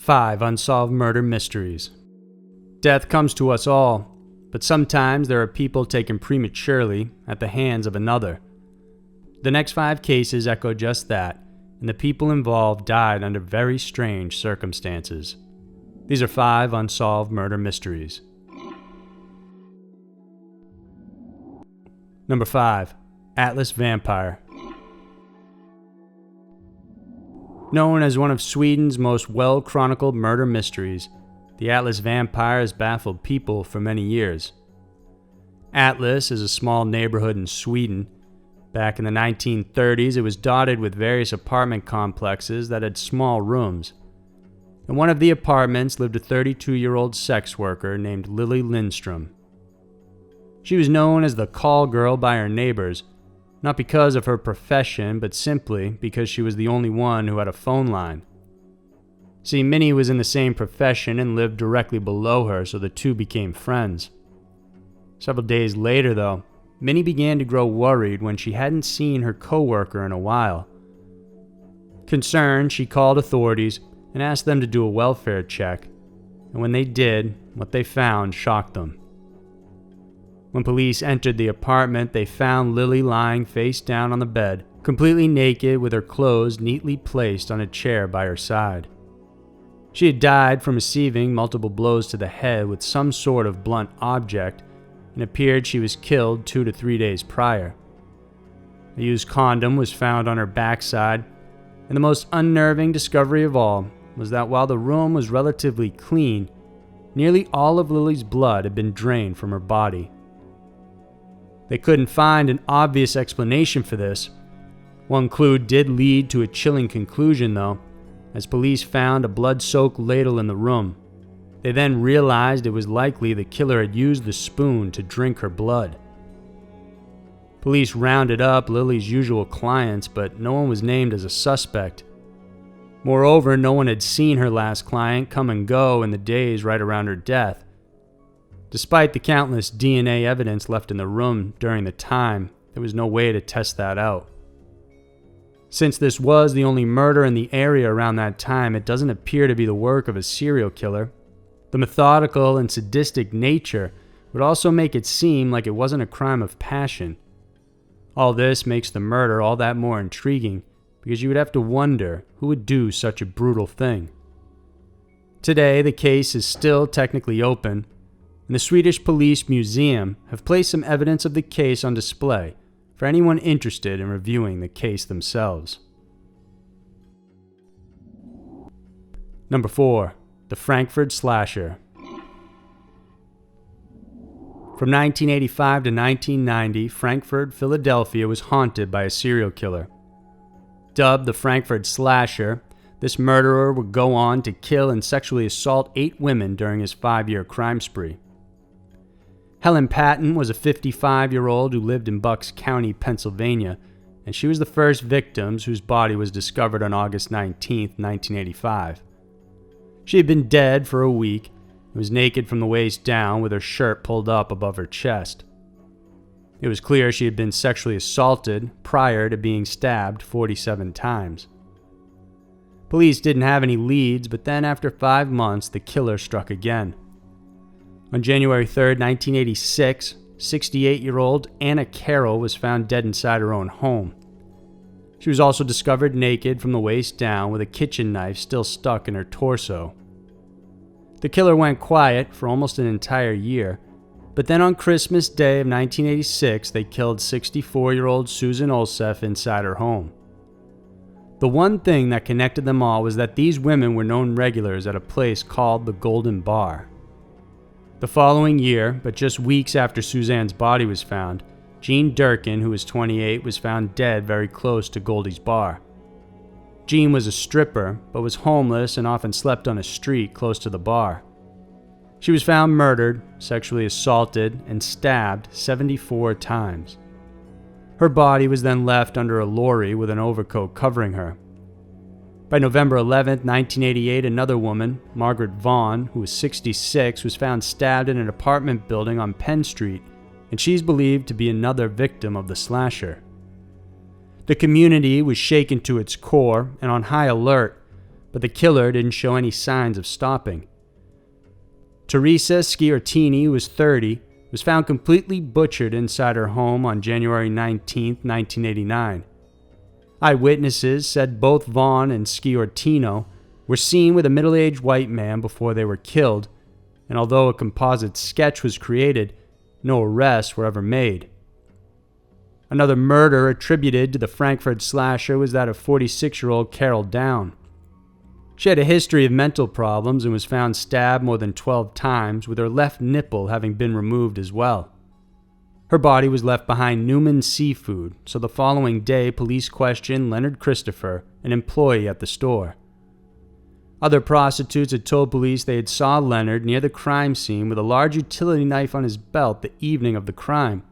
5 unsolved murder mysteries. Death comes to us all, but sometimes there are people taken prematurely at the hands of another. The next 5 cases echo just that, and the people involved died under very strange circumstances. These are 5 unsolved murder mysteries. Number 5. Atlas Vampire. Known as one of Sweden's most well-chronicled murder mysteries, the Atlas Vampire has baffled people for many years. Atlas is a small neighborhood in Sweden. Back in the 1930s, it was dotted with various apartment complexes that had small rooms. In one of the apartments lived a 32-year-old sex worker named Lilly Lindström. She was known as the call girl by her neighbors, not because of her profession, but simply because she was the only one who had a phone line. See, Minnie was in the same profession and lived directly below her, so the two became friends. Several days later, though, Minnie began to grow worried when she hadn't seen her coworker in a while. Concerned, she called authorities and asked them to do a welfare check, and when they did, what they found shocked them. When police entered the apartment, they found Lilly lying face down on the bed, completely naked with her clothes neatly placed on a chair by her side. She had died from receiving multiple blows to the head with some sort of blunt object, and appeared she was killed 2 to 3 days prior. A used condom was found on her backside, and the most unnerving discovery of all was that while the room was relatively clean, nearly all of Lily's blood had been drained from her body. They couldn't find an obvious explanation for this. One clue did lead to a chilling conclusion, though, as police found a blood-soaked ladle in the room. They then realized it was likely the killer had used the spoon to drink her blood. Police rounded up Lily's usual clients, but no one was named as a suspect. Moreover, no one had seen her last client come and go in the days right around her death. Despite the countless DNA evidence left in the room during the time, there was no way to test that out. Since this was the only murder in the area around that time, it doesn't appear to be the work of a serial killer. The methodical and sadistic nature would also make it seem like it wasn't a crime of passion. All this makes the murder all that more intriguing, because you would have to wonder who would do such a brutal thing. Today, the case is still technically open, and the Swedish Police Museum have placed some evidence of the case on display for anyone interested in reviewing the case themselves. Number 4. The Frankford Slasher. From 1985 to 1990, Frankfurt, Philadelphia was haunted by a serial killer. Dubbed the Frankford Slasher, this murderer would go on to kill and sexually assault 8 women during his 5-year crime spree. Helen Patton was a 55-year-old who lived in Bucks County, Pennsylvania, and she was the first victim whose body was discovered on August 19, 1985. She had been dead for a week and was naked from the waist down with her shirt pulled up above her chest. It was clear she had been sexually assaulted prior to being stabbed 47 times. Police didn't have any leads, but then after 5 months, the killer struck again. On January 3, 1986, 68-year-old Anna Carroll was found dead inside her own home. She was also discovered naked from the waist down with a kitchen knife still stuck in her torso. The killer went quiet for almost an entire year, but then on Christmas Day of 1986, they killed 64-year-old Susan Olsef inside her home. The one thing that connected them all was that these women were known regulars at a place called the Golden Bar. The following year, but just weeks after Suzanne's body was found, Jean Durkin, who was 28, was found dead very close to Goldie's bar. Jean was a stripper, but was homeless and often slept on a street close to the bar. She was found murdered, sexually assaulted, and stabbed 74 times. Her body was then left under a lorry with an overcoat covering her. By November 11, 1988, another woman, Margaret Vaughn, who was 66, was found stabbed in an apartment building on Penn Street, and she's believed to be another victim of the slasher. The community was shaken to its core and on high alert, but the killer didn't show any signs of stopping. Teresa Sciortini, who was 30, was found completely butchered inside her home on January 19, 1989. Eyewitnesses said both Vaughn and Sciortino were seen with a middle-aged white man before they were killed, and although a composite sketch was created, no arrests were ever made. Another murder attributed to the Frankfurt Slasher was that of 46-year-old Carol Down. She had a history of mental problems and was found stabbed more than 12 times, with her left nipple having been removed as well. Her body was left behind Newman Seafood, so the following day police questioned Leonard Christopher, an employee at the store. Other prostitutes had told police they had saw Leonard near the crime scene with a large utility knife on his belt the evening of the crime.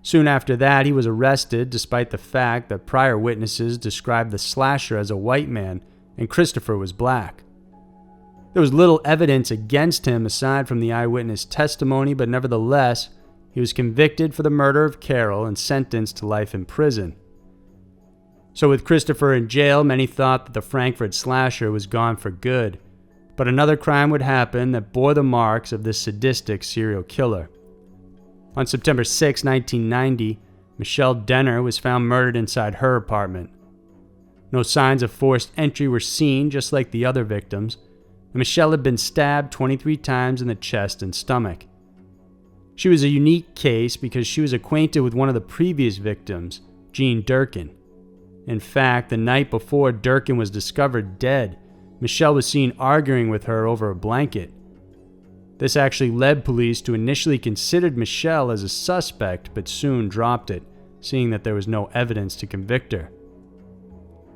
Soon after that, he was arrested despite the fact that prior witnesses described the slasher as a white man and Christopher was black. There was little evidence against him aside from the eyewitness testimony, but nevertheless, he was convicted for the murder of Carol and sentenced to life in prison. So with Christopher in jail, many thought that the Frankfurt Slasher was gone for good, but another crime would happen that bore the marks of this sadistic serial killer. On September 6, 1990, Michelle Denner was found murdered inside her apartment. No signs of forced entry were seen, just like the other victims, and Michelle had been stabbed 23 times in the chest and stomach. She was a unique case because she was acquainted with one of the previous victims, Jean Durkin. In fact, the night before Durkin was discovered dead, Michelle was seen arguing with her over a blanket. This actually led police to initially consider Michelle as a suspect, but soon dropped it, seeing that there was no evidence to convict her.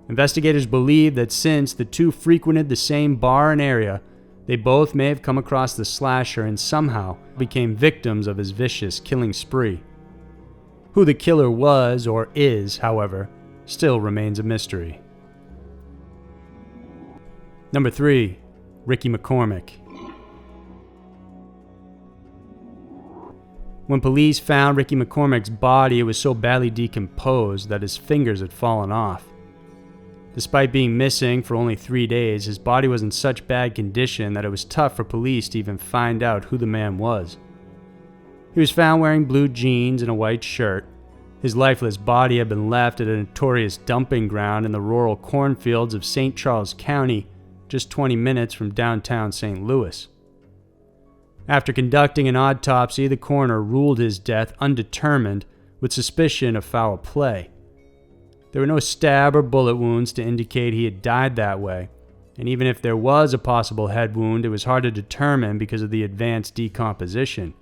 Investigators believe that since the two frequented the same bar and area, they both may have come across the slasher and somehow became victims of his vicious killing spree. Who the killer was or is, however, still remains a mystery. Number 3. Ricky McCormick. When police found Ricky McCormick's body, it was so badly decomposed that his fingers had fallen off. Despite being missing for only 3 days, his body was in such bad condition that it was tough for police to even find out who the man was. He was found wearing blue jeans and a white shirt. His lifeless body had been left at a notorious dumping ground in the rural cornfields of St. Charles County, just 20 minutes from downtown St. Louis. After conducting an autopsy, the coroner ruled his death undetermined with suspicion of foul play. There were no stab or bullet wounds to indicate he had died that way, and even if there was a possible head wound, it was hard to determine because of the advanced decomposition.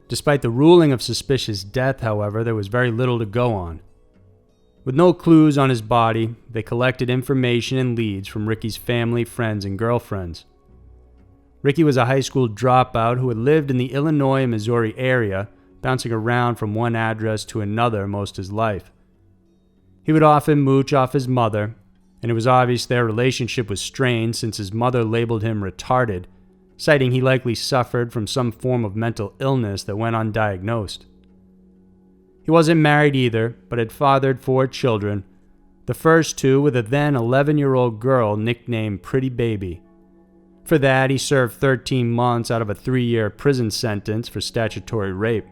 Despite the ruling of suspicious death, however, there was very little to go on. With no clues on his body, they collected information and leads from Ricky's family, friends, and girlfriends. Ricky was a high school dropout who had lived in the Illinois and Missouri area, bouncing around from one address to another most of his life. He would often mooch off his mother, and it was obvious their relationship was strained since his mother labeled him retarded, citing he likely suffered from some form of mental illness that went undiagnosed. He wasn't married either, but had fathered 4 children, the first 2 with a then 11-year-old girl nicknamed Pretty Baby. For that, he served 13 months out of a 3-year prison sentence for statutory rape.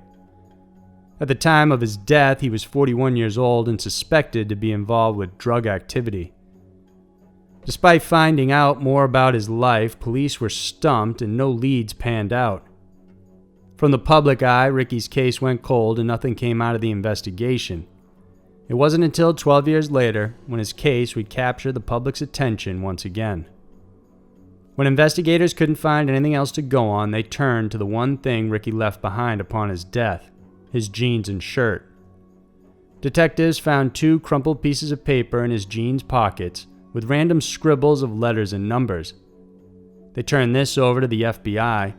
At the time of his death, he was 41 years old and suspected to be involved with drug activity. Despite finding out more about his life, police were stumped and no leads panned out. From the public eye, Ricky's case went cold and nothing came out of the investigation. It wasn't until 12 years later when his case would capture the public's attention once again. When investigators couldn't find anything else to go on, they turned to the one thing Ricky left behind upon his death: his jeans and shirt. Detectives found 2 crumpled pieces of paper in his jeans pockets with random scribbles of letters and numbers. They turned this over to the FBI.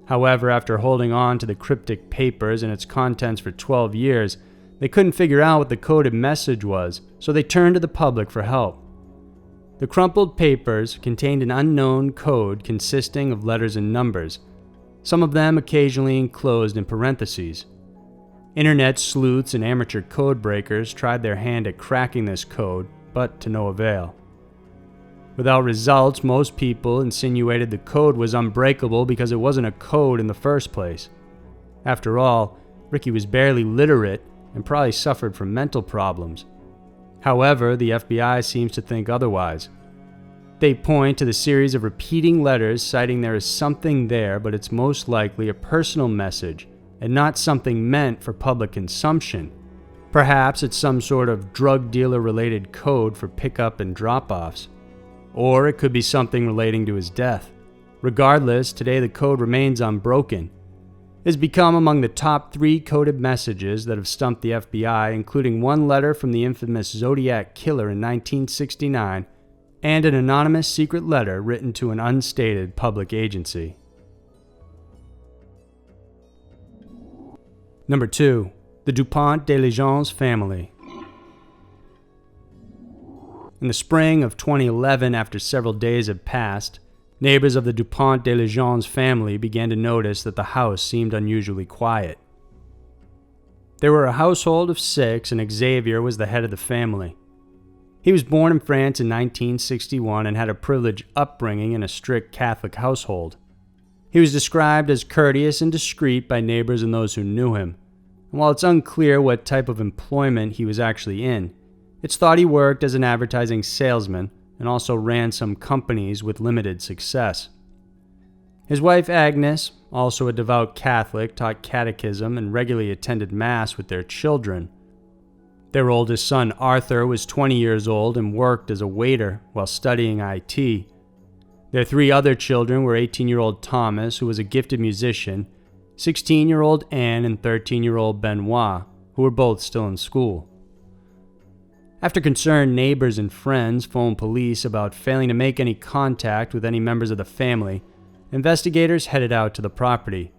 However, after holding on to the cryptic papers and its contents for 12 years, they couldn't figure out what the coded message was, so they turned to the public for help. The crumpled papers contained an unknown code consisting of letters and numbers, some of them occasionally enclosed in parentheses. Internet sleuths and amateur code breakers tried their hand at cracking this code, but to no avail. Without results, most people insinuated the code was unbreakable because it wasn't a code in the first place. After all, Ricky was barely literate and probably suffered from mental problems. However, the FBI seems to think otherwise. They point to the series of repeating letters citing there is something there, but it's most likely a personal message and not something meant for public consumption. Perhaps it's some sort of drug dealer-related code for pickup and drop-offs. Or it could be something relating to his death. Regardless, today the code remains unbroken. It has become among the top 3 coded messages that have stumped the FBI, including one letter from the infamous Zodiac Killer in 1969 and an anonymous secret letter written to an unstated public agency. Number 2. The Dupont de Lejeans family. In the spring of 2011, after several days had passed, neighbors of the Dupont de Lejeans family began to notice that the house seemed unusually quiet. They were a household of 6, and Xavier was the head of the family. He was born in France in 1961 and had a privileged upbringing in a strict Catholic household. He was described as courteous and discreet by neighbors and those who knew him, and while it's unclear what type of employment he was actually in, it's thought he worked as an advertising salesman and also ran some companies with limited success. His wife Agnes, also a devout Catholic, taught catechism and regularly attended Mass with their children. Their oldest son Arthur was 20 years old and worked as a waiter while studying IT. Their 3 other children were 18-year-old Thomas, who was a gifted musician, 16-year-old Anne, and 13-year-old Benoit, who were both still in school. After concerned neighbors and friends phoned police about failing to make any contact with any members of the family, investigators headed out to the property.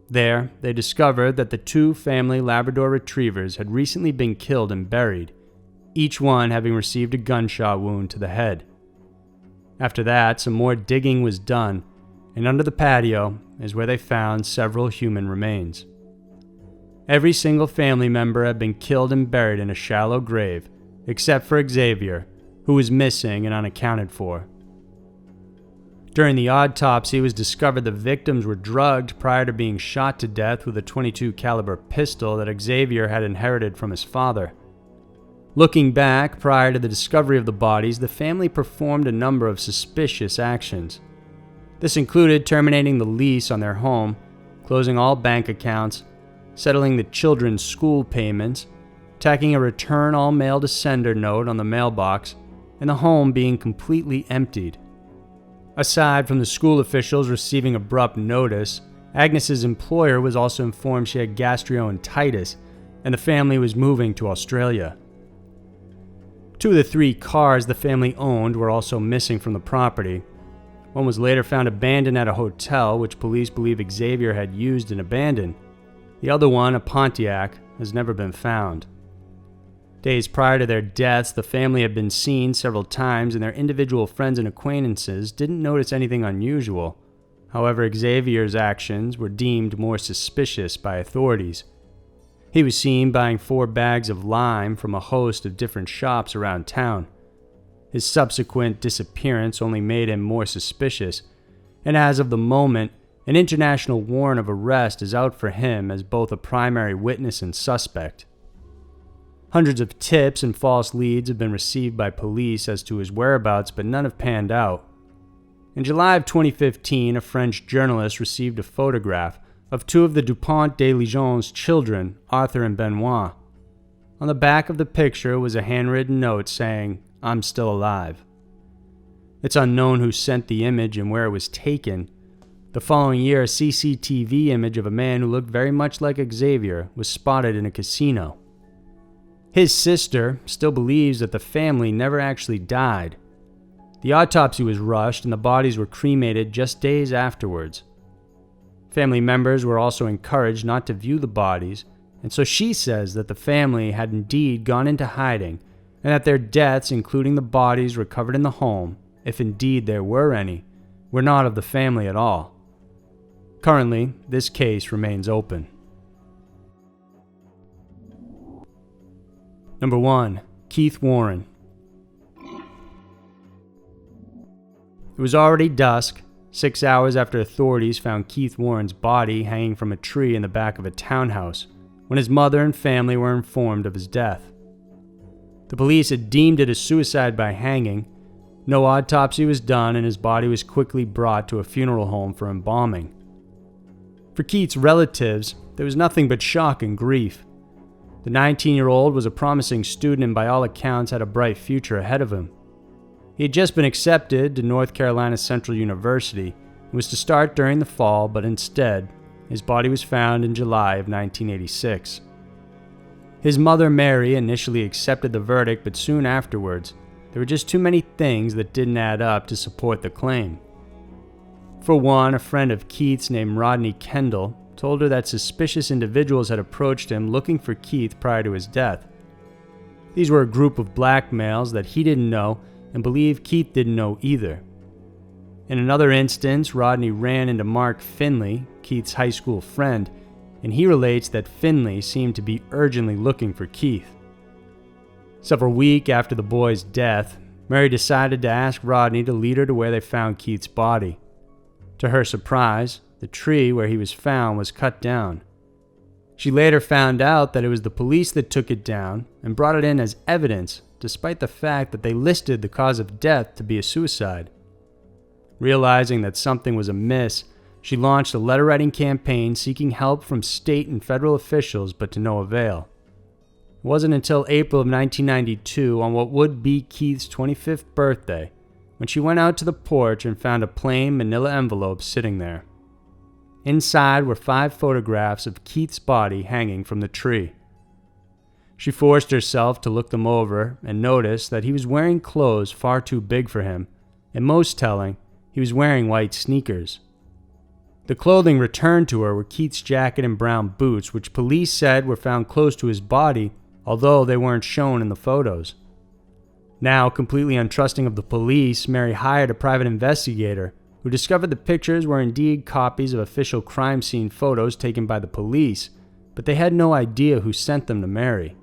There, they discovered that the 2 family Labrador retrievers had recently been killed and buried, each one having received a gunshot wound to the head. After that, some more digging was done, and under the patio is where they found several human remains. Every single family member had been killed and buried in a shallow grave, except for Xavier, who was missing and unaccounted for. During the autopsy, it was discovered the victims were drugged prior to being shot to death with a .22 caliber pistol that Xavier had inherited from his father. Looking back, prior to the discovery of the bodies, the family performed a number of suspicious actions. This included terminating the lease on their home, closing all bank accounts, settling the children's school payments, tacking a return all mail to sender note on the mailbox, and the home being completely emptied. Aside from the school officials receiving abrupt notice, Agnes's employer was also informed she had gastroenteritis and the family was moving to Australia. 2 of the 3 cars the family owned were also missing from the property. One was later found abandoned at a hotel, which police believe Xavier had used and abandoned. The other one, a Pontiac, has never been found. Days prior to their deaths, the family had been seen several times, and their individual friends and acquaintances didn't notice anything unusual. However, Xavier's actions were deemed more suspicious by authorities. He was seen buying 4 bags of lime from a host of different shops around town. His subsequent disappearance only made him more suspicious, and as of the moment, an international warrant of arrest is out for him as both a primary witness and suspect. Hundreds of tips and false leads have been received by police as to his whereabouts, but none have panned out. In July of 2015, a French journalist received a photograph of 2 of the Dupont de Lejeans' children, Arthur and Benoit. On the back of the picture was a handwritten note saying, "I'm still alive." It's unknown who sent the image and where it was taken. The following year, a CCTV image of a man who looked very much like Xavier was spotted in a casino. His sister still believes that the family never actually died. The autopsy was rushed and the bodies were cremated just days afterwards. Family members were also encouraged not to view the bodies, and so she says that the family had indeed gone into hiding and that their deaths, including the bodies recovered in the home, if indeed there were any, were not of the family at all. Currently, this case remains open. Number 1. Keith Warren. It was already dusk, 6 hours after authorities found Keith Warren's body hanging from a tree in the back of a townhouse, when his mother and family were informed of his death. The police had deemed it a suicide by hanging. No autopsy was done, and his body was quickly brought to a funeral home for embalming. For Keith's relatives, there was nothing but shock and grief. The 19-year-old was a promising student and by all accounts had a bright future ahead of him. He had just been accepted to North Carolina Central University and was to start during the fall, but instead, his body was found in July of 1986. His mother, Mary, initially accepted the verdict, but soon afterwards, there were just too many things that didn't add up to support the claim. For one, a friend of Keith's named Rodney Kendall told her that suspicious individuals had approached him looking for Keith prior to his death. These were a group of black males that he didn't know and believed Keith didn't know either. In another instance, Rodney ran into Mark Finley, Keith's high school friend, and he relates that Finley seemed to be urgently looking for Keith. Several weeks after the boy's death, Mary decided to ask Rodney to lead her to where they found Keith's body. To her surprise, the tree where he was found was cut down. She later found out that it was the police that took it down and brought it in as evidence, despite the fact that they listed the cause of death to be a suicide. Realizing that something was amiss, she launched a letter-writing campaign seeking help from state and federal officials, but to no avail. It wasn't until April of 1992, on what would be Keith's 25th birthday, when she went out to the porch and found a plain manila envelope sitting there. Inside were 5 photographs of Keith's body hanging from the tree. She forced herself to look them over and noticed that he was wearing clothes far too big for him, and most telling, he was wearing white sneakers. The clothing returned to her were Keith's jacket and brown boots, which police said were found close to his body, although they weren't shown in the photos. Now, completely untrusting of the police, Mary hired a private investigator who discovered the pictures were indeed copies of official crime scene photos taken by the police, but they had no idea who sent them to Mary.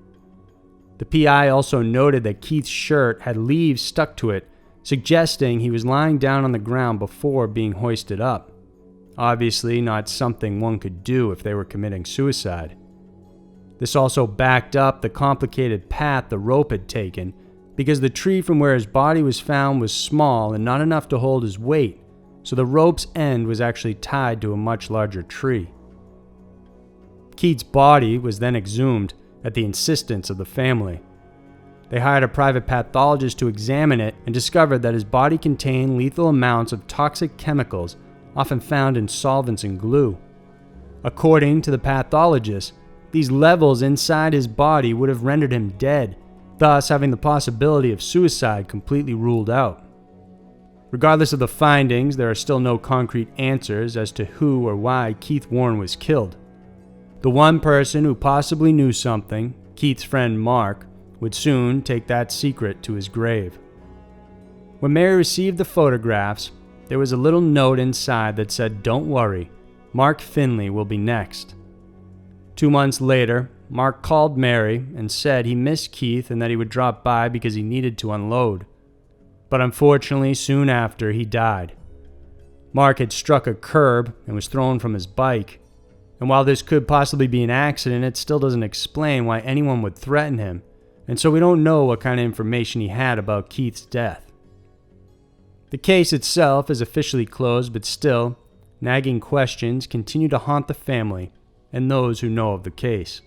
The PI also noted that Keith's shirt had leaves stuck to it, suggesting he was lying down on the ground before being hoisted up. Obviously not something one could do if they were committing suicide. This also backed up the complicated path the rope had taken, because the tree from where his body was found was small and not enough to hold his weight, so the rope's end was actually tied to a much larger tree. Keith's body was then exhumed at the insistence of the family. They hired a private pathologist to examine it and discovered that his body contained lethal amounts of toxic chemicals often found in solvents and glue. According to the pathologist, these levels inside his body would have rendered him dead, thus having the possibility of suicide completely ruled out. Regardless of the findings, there are still no concrete answers as to who or why Keith Warren was killed. The one person who possibly knew something, Keith's friend Mark, would soon take that secret to his grave. When Mary received the photographs, there was a little note inside that said, "Don't worry, Mark Finley will be next." 2 months later, Mark called Mary and said he missed Keith and that he would drop by because he needed to unload. But unfortunately, soon after, he died. Mark had struck a curb and was thrown from his bike. And while this could possibly be an accident, it still doesn't explain why anyone would threaten him, and so we don't know what kind of information he had about Keith's death. The case itself is officially closed, but still, nagging questions continue to haunt the family and those who know of the case.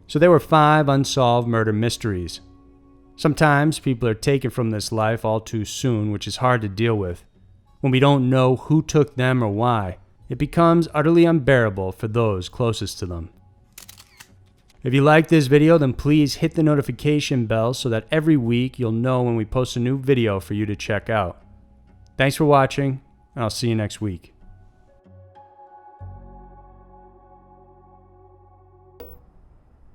So there were 5 unsolved murder mysteries. Sometimes people are taken from this life all too soon, which is hard to deal with. When we don't know who took them or why, it becomes utterly unbearable for those closest to them. If you like this video, then please hit the notification bell so that every week you'll know when we post a new video for you to check out. Thanks for watching, and I'll see you next week.